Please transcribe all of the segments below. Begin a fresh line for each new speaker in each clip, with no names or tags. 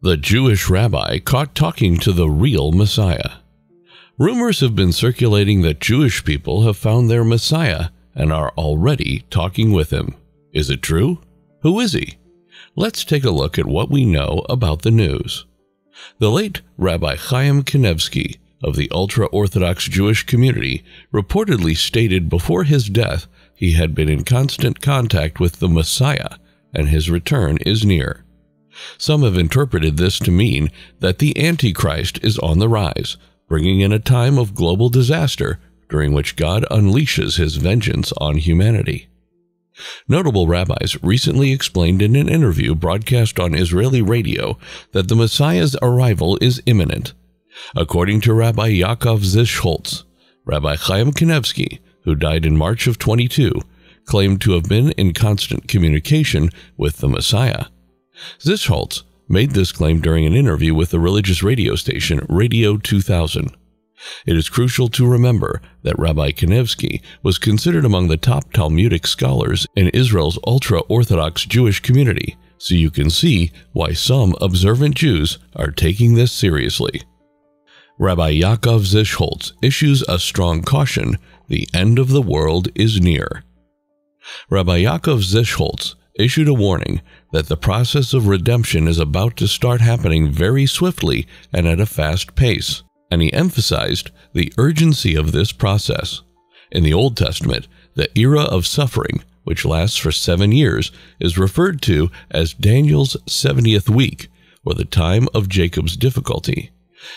The Jewish rabbi caught talking to the real Messiah. Rumors have been circulating that Jewish people have found their Messiah and are already talking with him. Is it true? Who is he? Let's take a look at what we know about the news. The late Rabbi Chaim Kanievsky of the ultra-Orthodox Jewish community reportedly stated before his death he had been in constant contact with the Messiah and his return is near. Some have interpreted this to mean that the Antichrist is on the rise, bringing in a time of global disaster during which God unleashes his vengeance on humanity. Notable rabbis recently explained in an interview broadcast on Israeli radio that the Messiah's arrival is imminent. According to Rabbi Yaakov Zisholtz, Rabbi Chaim Kanievsky, who died in March of 22, claimed to have been in constant communication with the Messiah. Zisholtz made this claim during an interview with the religious radio station Radio 2000. It is crucial to remember that Rabbi Kanievsky was considered among the top Talmudic scholars in Israel's ultra-Orthodox Jewish community, so you can see why some observant Jews are taking this seriously. Rabbi Yaakov Zisholtz issues a strong caution: the end of the world is near. Rabbi Yaakov Zisholtz issued a warning that the process of redemption is about to start happening very swiftly and at a fast pace, and he emphasized the urgency of this process. In the Old Testament, the era of suffering, which lasts for 7 years, is referred to as Daniel's 70th week, or the time of Jacob's difficulty.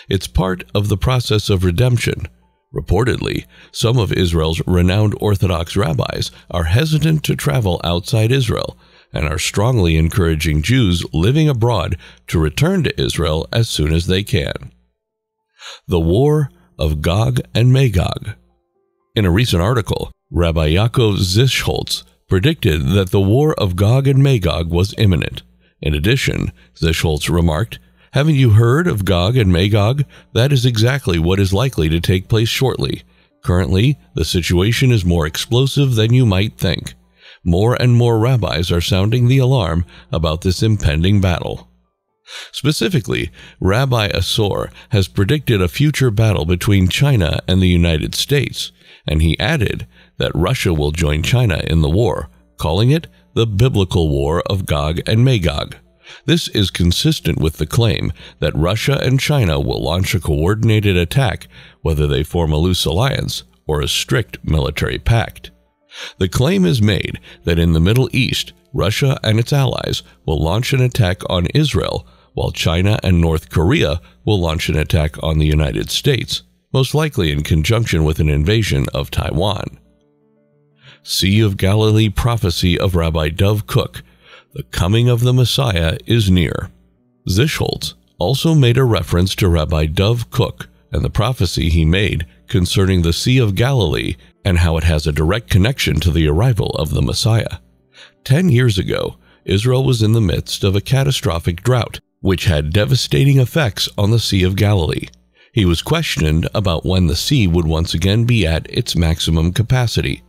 It's part of the process of redemption. Reportedly, some of Israel's renowned Orthodox rabbis are hesitant to travel outside Israel and are strongly encouraging Jews living abroad to return to Israel as soon as they can. The War of Gog and Magog. In a recent article, Rabbi Yaakov Zisholtz predicted that the War of Gog and Magog was imminent. In addition, Zisholtz remarked, "Haven't you heard of Gog and Magog? That is exactly what is likely to take place shortly. Currently, the situation is more explosive than you might think. More and more rabbis are sounding the alarm about this impending battle." Specifically, Rabbi Asor has predicted a future battle between China and the United States, and he added that Russia will join China in the war, calling it the biblical War of Gog and Magog. This is consistent with the claim that Russia and China will launch a coordinated attack, whether they form a loose alliance or a strict military pact. The claim is made that in the Middle East, Russia and its allies will launch an attack on Israel, while China and North Korea will launch an attack on the United States, most likely in conjunction with an invasion of Taiwan. Sea of Galilee prophecy of Rabbi Dov Cook. The coming of the Messiah is near. Zisholtz also made a reference to Rabbi Dov Cook and the prophecy he made concerning the Sea of Galilee and how it has a direct connection to the arrival of the Messiah. 10 years ago, Israel was in the midst of a catastrophic drought, which had devastating effects on the Sea of Galilee. He was questioned about when the sea would once again be at its maximum capacity.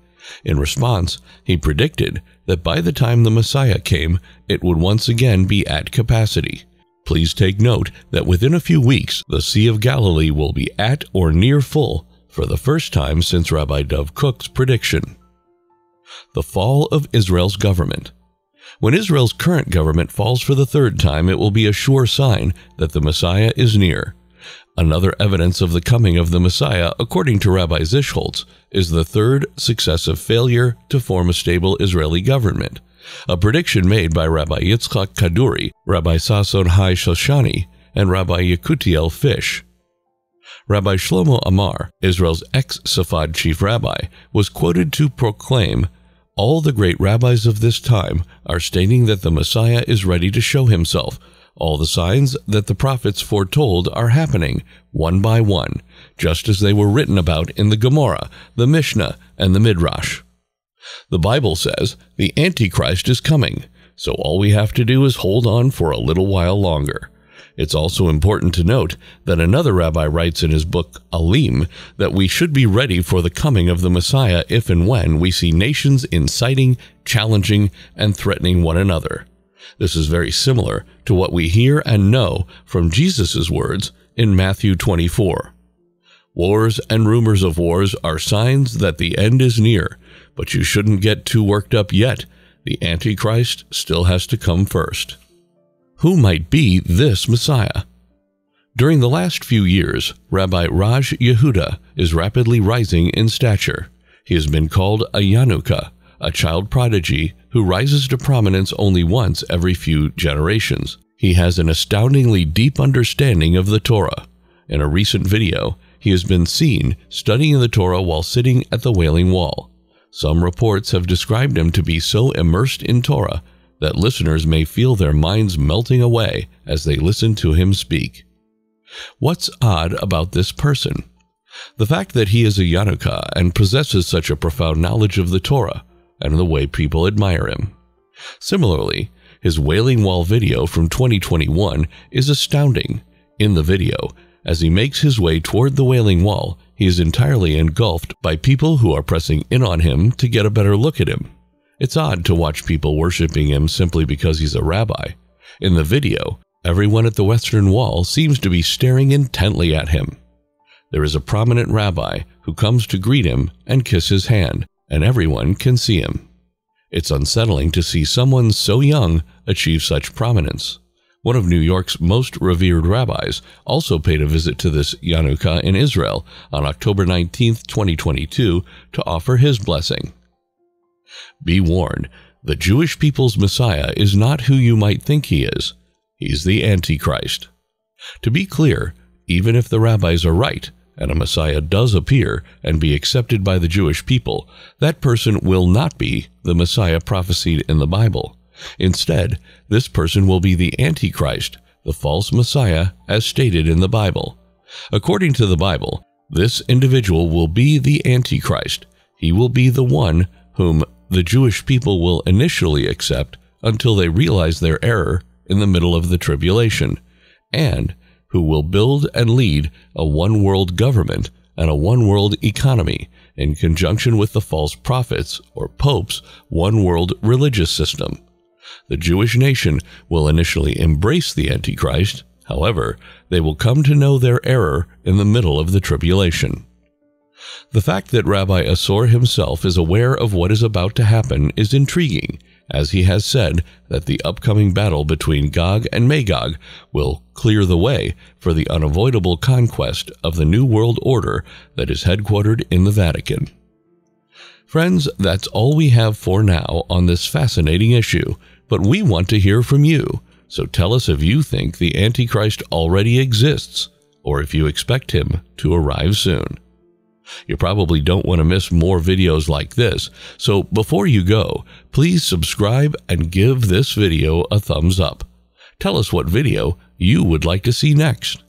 In response, he predicted that by the time the Messiah came, it would once again be at capacity. Please take note that within a few weeks, the Sea of Galilee will be at or near full for the first time since Rabbi Dov Cook's prediction. The fall of Israel's government. When Israel's current government falls for the third time, it will be a sure sign that the Messiah is near. Another evidence of the coming of the Messiah, according to Rabbi Zisholtz, is the third successive failure to form a stable Israeli government, a prediction made by Rabbi Yitzchak Kaduri, Rabbi Sasson Hai Shoshani, and Rabbi Yekutiel Fish. Rabbi Shlomo Amar, Israel's ex-Safad chief rabbi, was quoted to proclaim, "All the great rabbis of this time are stating that the Messiah is ready to show himself. All the signs that the prophets foretold are happening, one by one, just as they were written about in the Gemara, the Mishnah, and the Midrash." The Bible says the Antichrist is coming, so all we have to do is hold on for a little while longer. It's also important to note that another rabbi writes in his book, Alim, that we should be ready for the coming of the Messiah if and when we see nations inciting, challenging, and threatening one another. This is very similar to what we hear and know from Jesus' words in Matthew 24. Wars and rumors of wars are signs that the end is near, but you shouldn't get too worked up yet. The Antichrist still has to come first. Who might be this Messiah? During the last few years, Rabbi Raj Yehuda is rapidly rising in stature. He has been called a Yanuka, a child prodigy who rises to prominence only once every few generations. He has an astoundingly deep understanding of the Torah. In a recent video, he has been seen studying the Torah while sitting at the Wailing Wall. Some reports have described him to be so immersed in Torah that listeners may feel their minds melting away as they listen to him speak. What's odd about this person? The fact that he is a Yanuka and possesses such a profound knowledge of the Torah and the way people admire him. Similarly, his Wailing Wall video from 2021 is astounding. In the video, as he makes his way toward the Wailing Wall, he is entirely engulfed by people who are pressing in on him to get a better look at him. It's odd to watch people worshiping him simply because he's a rabbi. In the video, everyone at the Western Wall seems to be staring intently at him. There is a prominent rabbi who comes to greet him and kiss his hand, and everyone can see him. It's unsettling to see someone so young achieve such prominence. One of New York's most revered rabbis also paid a visit to this Yanuka in Israel on October 19, 2022, to offer his blessing. Be warned, the Jewish people's Messiah is not who you might think he is. He's the Antichrist. To be clear, even if the rabbis are right, and a Messiah does appear and be accepted by the Jewish people, that person will not be the Messiah prophesied in the Bible. Instead, this person will be the Antichrist, the false Messiah as stated in the Bible. According to the Bible, this individual will be the Antichrist. He will be the one whom the Jewish people will initially accept until they realize their error in the middle of the tribulation, and who will build and lead a one-world government and a one-world economy in conjunction with the false prophets or popes' one-world religious system. The Jewish nation will initially embrace the Antichrist. However, they will come to know their error in the middle of the tribulation. The fact that Rabbi Asor himself is aware of what is about to happen is intriguing, as he has said that the upcoming battle between Gog and Magog will clear the way for the unavoidable conquest of the New World Order that is headquartered in the Vatican. Friends, that's all we have for now on this fascinating issue, but we want to hear from you, so tell us if you think the Antichrist already exists, or if you expect him to arrive soon. You probably don't want to miss more videos like this, so before you go, please subscribe and give this video a thumbs up. Tell us what video you would like to see next.